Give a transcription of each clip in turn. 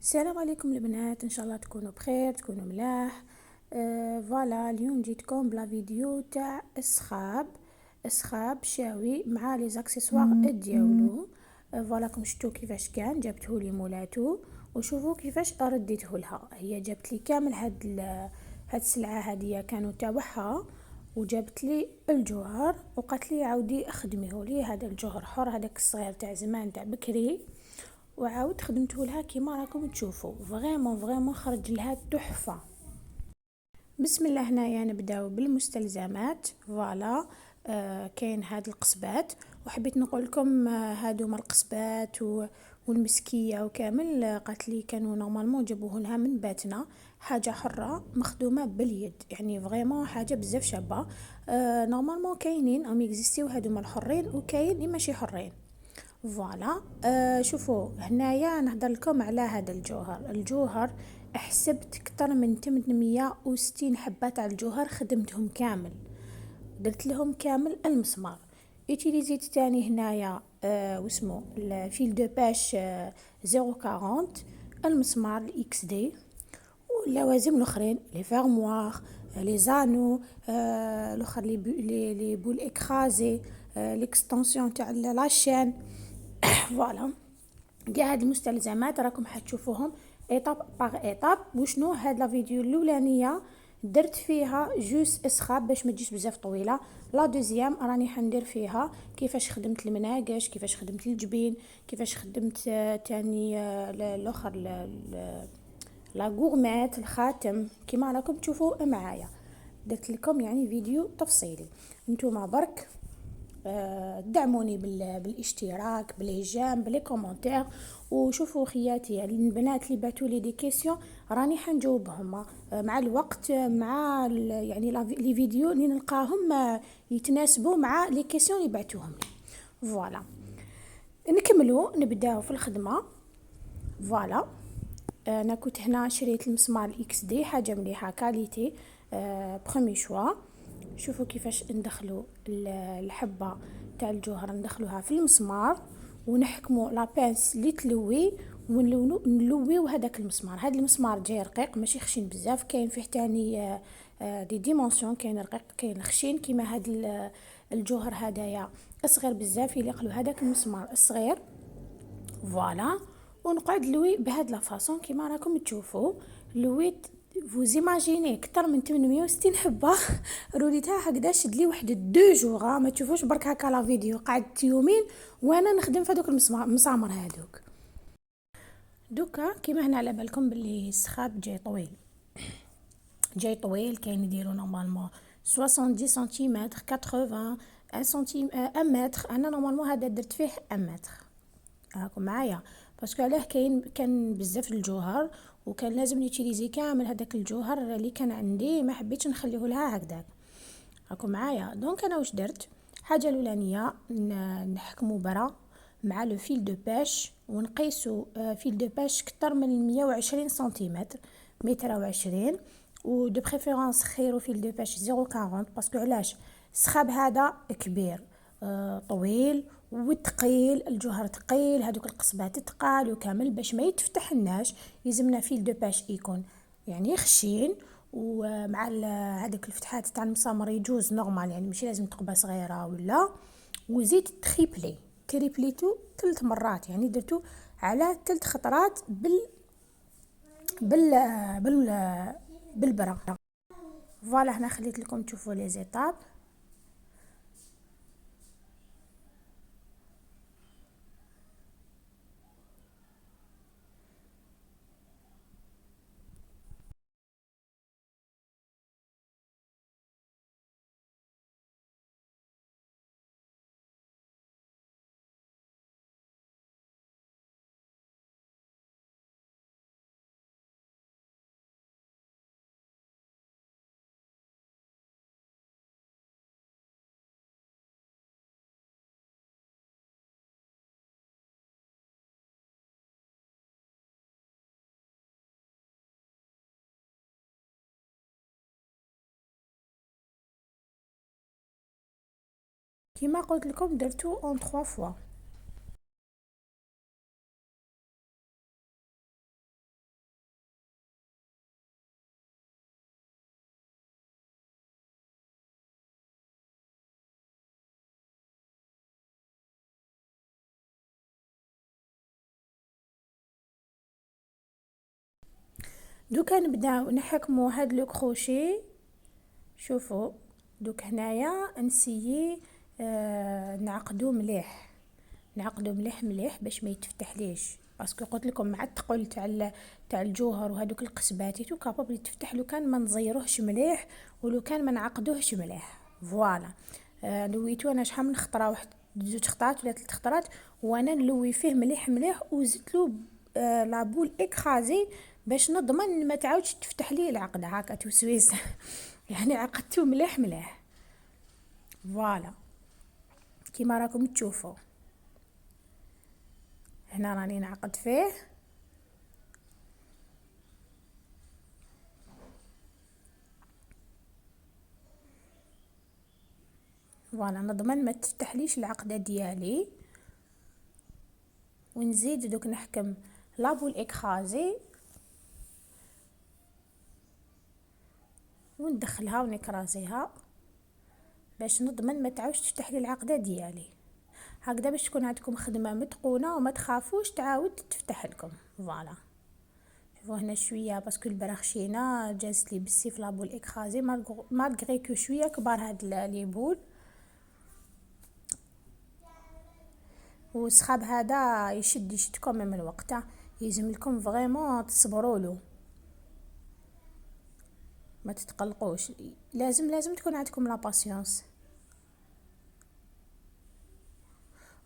السلام عليكم البنات، ان شاء الله تكونوا بخير، تكونوا ملاح. فوالا اليوم جيتكم بلا فيديو تاع اسخاب شاوي مع لي زاكسيسوار ديالو. فوالا كم شفتوا كيفاش كان جبته لي مولاتو، وشوفوا كيفاش رديته لها. هي جابت لي كامل هاد السلعه هادية كانوا تاعها، وجابت لي الجوهر وقالت لي عاودي اخدميه لي. هذا الجوهر حر، هذاك الصغير تاع زمان تاع بكري، وعاود خدمته لها كيما راكم تشوفوا. فريمون خرج لها تحفه. بسم الله. هنايا نبداو بالمستلزمات. فوالا كاين هاد القصبات، وحبيت نقول لكم هادو ما القصبات والمسكيه وكامل. قالت لي كانوا نورمالمون جابوه لها من باتنا، حاجه حره مخدومه باليد، يعني فريمون حاجه بزاف شابه. نورمالمون كاينين ام اكزيستيو هادو الحرين، وكاين اللي ماشي حرين. فوالا شوفوا هنايا نهضر لكم على هذا الجوهر حسبت اكثر من 860 حبه تاع الجوهر، خدمتهم كامل، درت لهم كامل المسمار. يوتيليزيت تاني هنايا واسمو الفيل دو باش 040، المسمار الاكس دي، واللوازم الاخرين لي فيرموار، لي زانو، الاخر لي بول اكرازي، ليكستنسيون تاع لاشين. فوالا كاع هاد المستلزمات راكم حتشوفوهم ايطاب باغ ايطاب. وشنو هاد لا فيديو الاولانيه درت فيها جوس اسخاب باش ما تجيش بزاف طويله. لا دوزيام راني حندير فيها كيفاش خدمت المناقش، كيفاش خدمت الجبين، كيفاش خدمت تاني الاخر لا غورميت الخاتم، كيما راكم تشوفوا معايا. درت لكم يعني فيديو تفصيلي. نتوما برك دعموني بالاشتراك، بالاعجاب، بلي كومونتير. وشوفوا خياتي يعني البنات اللي بعثوا لي دي كيسيون راني حنجاوبهم مع الوقت، مع يعني لي فيديو اللي نلقاهم يتناسبوا مع لي كيسيون اللي بعثوهم لي. فوالا نكملوا نبداو في الخدمه. فوالا انا كنت هنا شريت المسمار الاكس دي، حاجه مليحه كاليتي، برومي شوا. شوفوا كيفاش ندخلوا الحبه تاع الجوهر، ندخلوها في المسمار ونحكموا لا بانس اللي تلوي، ونلويو هذاك المسمار. هذا المسمار جاي رقيق ماشي خشين بزاف، كاين فيه تاني دي ديمونسيون، كاين رقيق كاين خشين. كيما هذا الجوهر هدايا صغير بزاف يليق له هذاك المسمار الصغير. فوالا ونقعد لوي بهاد لا فاصون كيما راكم تشوفوا. لويت فوزيماجيني اكثر من 860 حبه روليتها هكذا. شد لي واحد دو جوغ، ما تشوفوش برك هكا لا فيديو، قعدت يومين وانا نخدم في هذوك المسامر هذوك. دوكا كيما هنا على بالكم باللي السخاب جاي طويل، كاين يديروا نورمالمون 70 سنتيمتر، 80 1 سنتيم 1 متر. انا نورمالمون هذا درت فيه 1 متر، راكم معايا. باسكو علاه كان بزاف الجوهر، وكان لازم نيتيليزي كامل هذاك الجوهر اللي كان عندي، ما حبيتش نخليه لها هكذاك، راكم معايا. دونك انا واش درت؟ حاجه الاولانيه نحكموا برا مع لو فيل دو باش، ونقيسوا فيل دو باش كتر من 120 سنتيمتر، متر و20. و دو بريفيرونس خيروا فيل دو باش 040، باسكو علاش؟ السخاب هذا كبير طويل وثقيل، الجوهر ثقيل، هذوك القصبات تقال وكامل، باش ما يتفتحناش يلزمنا فيل دو باش يكون يعني خشين. ومع هذيك الفتحات تاع المسامر يجوز نورمال، يعني ماشي لازم تقبه صغيره ولا. وزيد تريبليتو 3 مرات، يعني درتو على 3 خطرات بال بال بالبرا. فوالا هنا خليت لكم تشوفوا لي زيتاب. كيما قلت لكم درتو اون 3 فوا. دوكا نبداو نحكمو هاد لو كروشي. شوفوا دوك هنايا نسيي نعقدو مليح، نعقدو مليح باش ما يتفتح ليش، باسكو قلت لكم مع الثقل تاع الجوهر وهذوك القصباتيتو كابابل يتفتح لو كان ما نزيروهش مليح ولو كان ما نعقدوهش مليح. فوالا لويتو انا شحال من خطره، واحد زوج خطرات ولا ثلاث خطرات، وانا نلوي فيه مليح وزدت له لابول اكرازي باش نضمن ما تعاودش تفتح لي العقده هكا توسويس يعني عقدته مليح. فوالا كيما راكم تشوفوا هنا راني نعقد فيه. فوالا نضمن ما تفتحليش العقده ديالي، ونزيد دوك نحكم لابول اكرازي وندخلها ونكرازيها باش نضمن ما تعاودش تفتح لي العقده ديالي، هكذا باش تكون عندكم خدمه متقونه وما تخافوش تعاود تفتح لكم. فوالا شوفوا هنا شويه باسكو البرخشينه جازت لي بالسيف لابول اكرازي مالغري كو شويه كبار هاد لي بول، والسخاب هذا يشدكم من الوقت، يلزم لكم فريمون تصبروا له، ما تتقلقوش، لازم تكون عندكم لا باسيونس.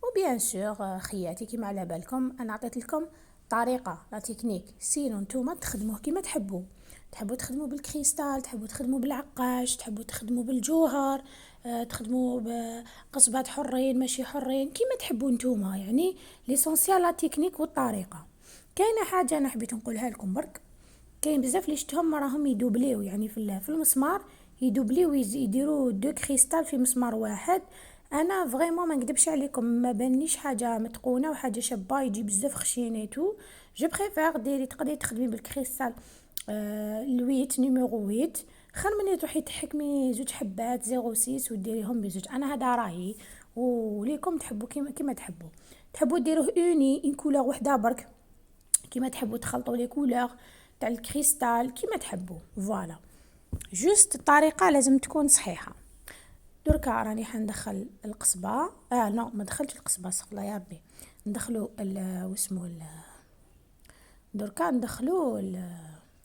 وبيان سور خياتي كيما على بالكم انا عطيت لكم طريقه لا تكنيك، سينو نتوما تخدموه كيما تحبوا تخدموا بالكريستال، تحبوا تخدموا بالعقاش، تحبوا تخدموا بالجوهر، تخدموا بقصبات حرين ماشي حرين كيما تحبوا نتوما، يعني ليسونسيال لا تكنيك والطريقه. كاينه حاجه انا حبيت نقولها لكم برك، كاين بزاف اللي شفتهم راهم يدوبليو يعني في المسمار يدوبليو يديروا دو كريستال في مسمار واحد. انا فريمون ما نكذبش عليكم ما بانليش حاجه متقونه وحاجه شابه يجي بزاف خشينيتو، جو بريفير تقدري تخدمي بالكريستال الويت نيميرو ويت خير من تروحي تحكمي زوج حبات 06 وديريهم بزوج. انا هذا رايي وليكم تحبوا كيما تحبوا ديروه اوني ان كولور وحده برك، كيما تحبوا تخلطوا لي كولور تاع الكريستال كيما تحبوا. فوالا جوست الطريقه لازم تكون صحيحه. دركا راني حندخل القصبه نو ما دخلتش القصبه صغلا يا ربي، ندخلوا واسمو دركا ندخلوا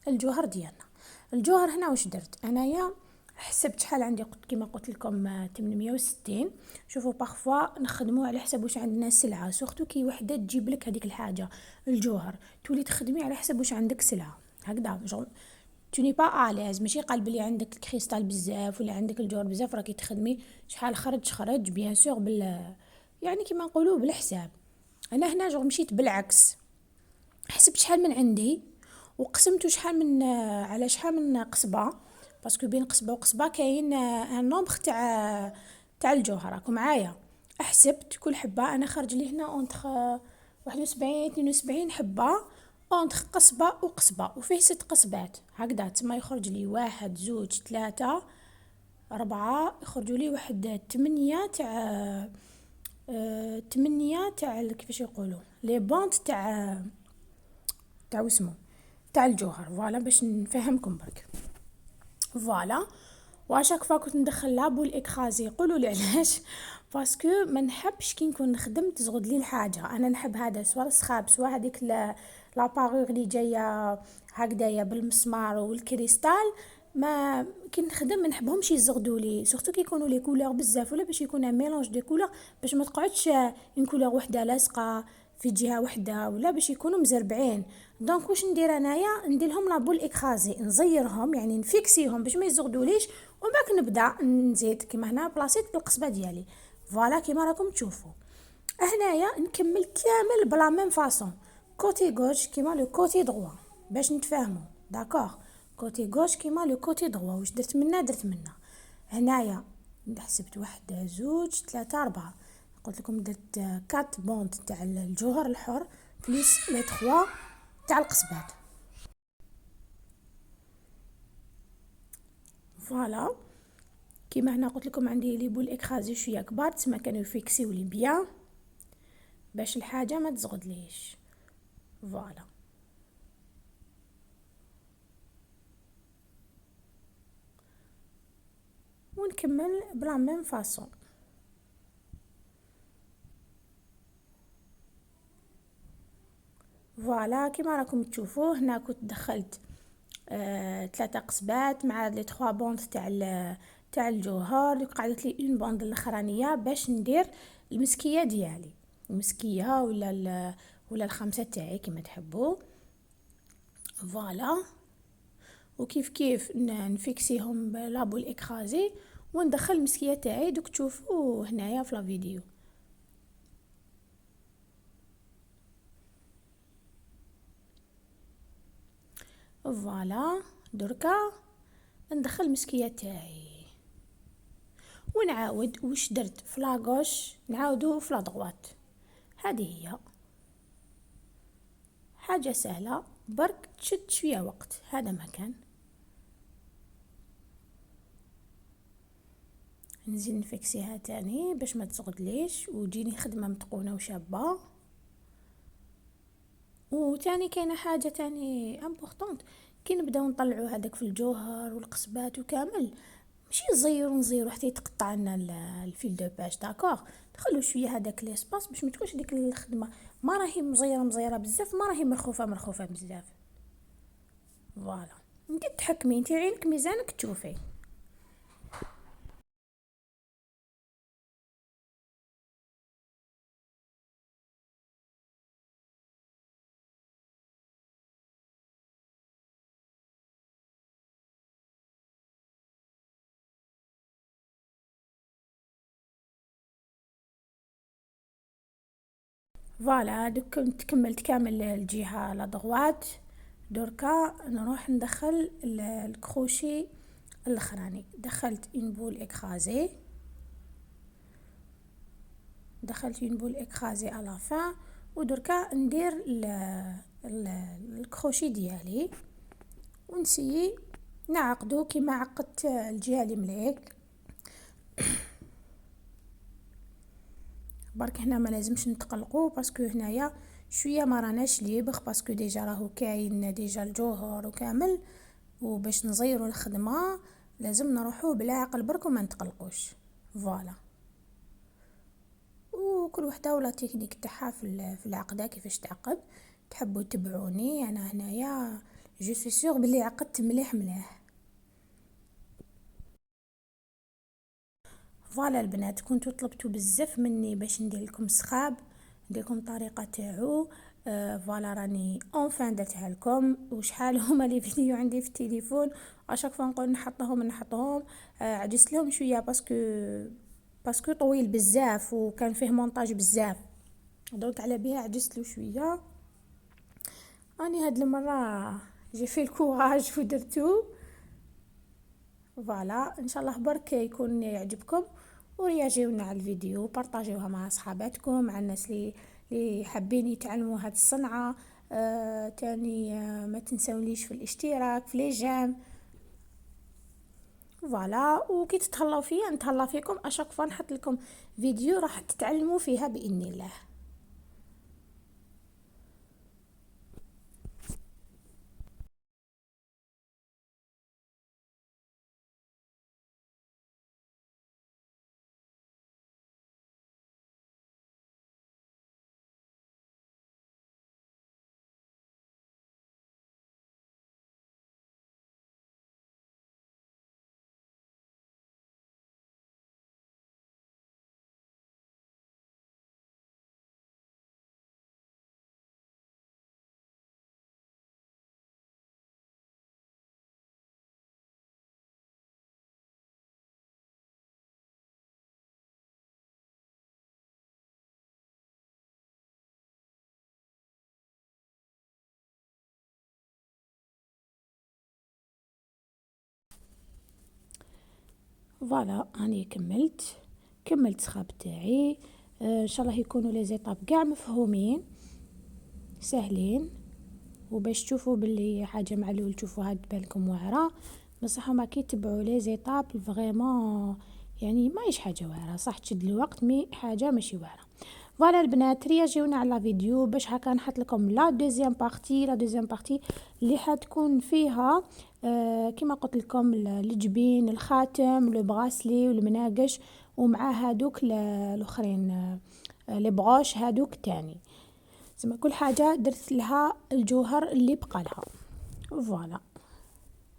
الجوهر ديالنا. الجوهر هنا واش درت انايا، حسبت شحال عندي كيما قلت لكم 860. شوفوا باغفوا نخدموا على حسب واش عندنا سلعه، سورتو كي وحده تجيب لك هذيك الحاجه الجوهر تولي تخدمي على حسب واش عندك سلعه هكذا توني با اليز، ماشي قلب لي عندك الكريستال بزاف ولا عندك الجوهر بزاف راكي تخدمي شحال خرج بيان سور يعني كيما نقولوا بالحساب. انا هنا مشيت بالعكس، حسبت شحال من عندي وقسمته شحال من على شحال من قصبه، باسكو بين قصبه وقصبه كاين ان نومبر تاع الجوهر راكم معايا. حسبت كل حبه انا خرج لي هنا اونتر 71 72 حبه اونتر قصبه وقصبه وفيه 6 قصبات هكذا، تما يخرج لي 1 2 3 4 يخرجوا لي واحد 8 تاع 8 تاع كيفاش يقولوا لي بونت تاع واسمو تاع الجوهر. فوالا باش نفهمكم برك. فوالا واشاك فوا كنت ندخل لابول اكرازي قولوا لي علاش، باسكو ما نحبش كي نكون خدمت تزغد لي الحاجه، انا نحب هذا سوا السخاب سوا هذيك لابارور اللي جايه هكذايا بالمسمار والكريستال، ما كي نخدم ما نحبهمش يزغدوا لي، سورتو كي يكونوا لي كولور بزاف ولا باش يكون ان ميلونج دي كولور باش ما تقعدش ان كولور وحده لاصقه في جهه وحده ولا باش يكونوا مزربعين. دونك واش ندير انايا ندير لهم لابول اكرازي نزيرهم يعني نفيكسيهم باش ما يزغدوليش ومن بعد نبدا نزيد كيما هنا بلاصيت بالقصبه ديالي. فوالا كيما راكم تشوفوا هنايا نكمل كامل بلا ميم فاصون كوتي غوش كيما لو كوتي دروا باش نتفاهموا داكوغ، كوتي غوش كيما لو كوتي دروا واش درت منا هنايا حسبت 1 2 3 4 قلت لكم درت 4 بوند تاع الجوهر الحر بليس لي 3 تاع القصبات. فوالا كيما هنا قلت لكم عندي لي بول اكرازي شويه كبار تما كانوا يفيكسيو لي بيان باش الحاجه ما تزغدليش. فوالا نكمل بلا ميم فاصون. فوالا كيما راكم تشوفوا هنا كنت دخلت 3 قصبات مع لي 3 بوند تاع الجوهر، قعدت لي اون بوند الاخرانيه باش ندير المسكيه ديالي، المسكيه ولا الخمسه تاعي كيما تحبوا. فوالا وكيف كيف نفيكسيهم بلابول اكرازي وندخل المسكيه تاعي. دوك تشوفوا هنايا في لا فيديو. فوالا دركا ندخل المسكيه تاعي ونعاود واش درت في لاغوش نعاودو في لادغوات. هذه هي حاجه سهله برك تشد شويه وقت. هذا ما كان نزيد نفكسيها تاني باش ما تزغدليش وتجيني خدمه متقونه وشابه. وتاني كاينه حاجه تاني امبورطونط، كي نبداو نطلعوا هذاك في الجوهر والقصبات وكامل ماشي نزيرو حتى يتقطع لنا الفيل دو باج. داكوغ دخلوا شويه هذاك ليسباس باش ما تكونش ديك الخدمه ما راهي مزيره بزاف، ما راهي مرخوفه بزاف. فوالا انت تحكمي، انت عينك ميزانك تشوفي. فوالا دوك كنت كملت كامل الجهه لا دغوات. دركا نروح ندخل الكروشي الاخراني. دخلت اون بول اكرازي، دخلت اون بول اكرازي على فا ودركا ندير الكروشي ديالي ونسيي نعقدو كيما عقدت الجهه اللي مليك. برك هنا ما لازمش نتقلقوا باسكو هنايا شويه ما راناش ليبر باسكو ديجا راهو كاين ديجا الجوهر وكامل، وباش نزيروا الخدمه لازم نروحوا بلا عقل برك وما نتقلقوش. فوالا وكل وحده ولا تكنيك تاعها في العقده كيفاش تعقد. تحبوا تبعوني انا هنايا جو سوي سور بلي عقدت مليح. فوالا البنات كنتو طلبتوا بزاف مني باش ندير لكم سخاب، ندير لكم طريقه تاعو. فوالا راني اونفان درتها لكم. وشحال هما لي فيديو عندي في التليفون اشاك فوا نقول نحطهم. عجزت لهم شويه باسكو طويل بزاف وكان فيه مونتاج بزاف، دونك على بها عجزت له شويه. اني هاد المره جي في الكوراج ودرتو. فوالا ان شاء الله برك يكون يعجبكم ورياجيونا على الفيديو، بارطاجيوها مع صحاباتكم مع الناس اللي حابين يتعلموا هاد الصنعه. تاني ما تنسونيش في الاشتراك في لي جيم. فوالا وكي تتهلاو فيا نتهلا فيكم اشاك فوا نحط لكم فيديو راح تتعلموا فيها باذن الله. فوالا اني كملت سخاب تاعي. ان شاء الله يكونوا لي زيتاب كاع مفهومين سهلين، وباش تشوفوا باللي حاجه معلول تشوفوها تبان لكم واعره. بصح ما كي تبعوا لي زيتاب فريمون يعني ماهيش حاجه واعره، صح تشد الوقت مي حاجه ماشي واعره. فوالا البنات رياجيونا على فيديو باش هكا نحط لكم لا دوزيام بارتي اللي حتكون فيها كما قلت لكم الجبين، الخاتم، لو براسلي والمناقش، ومع هادوك الاخرين لي بغوش هادوك تاني. زعما كل حاجه درت لها الجوهر اللي بقى لها. فوالا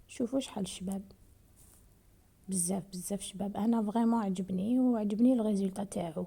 شوفوا شحال شباب، بزاف بزاف شباب. انا فريمون عجبني وعجبني الريزلت تاعو.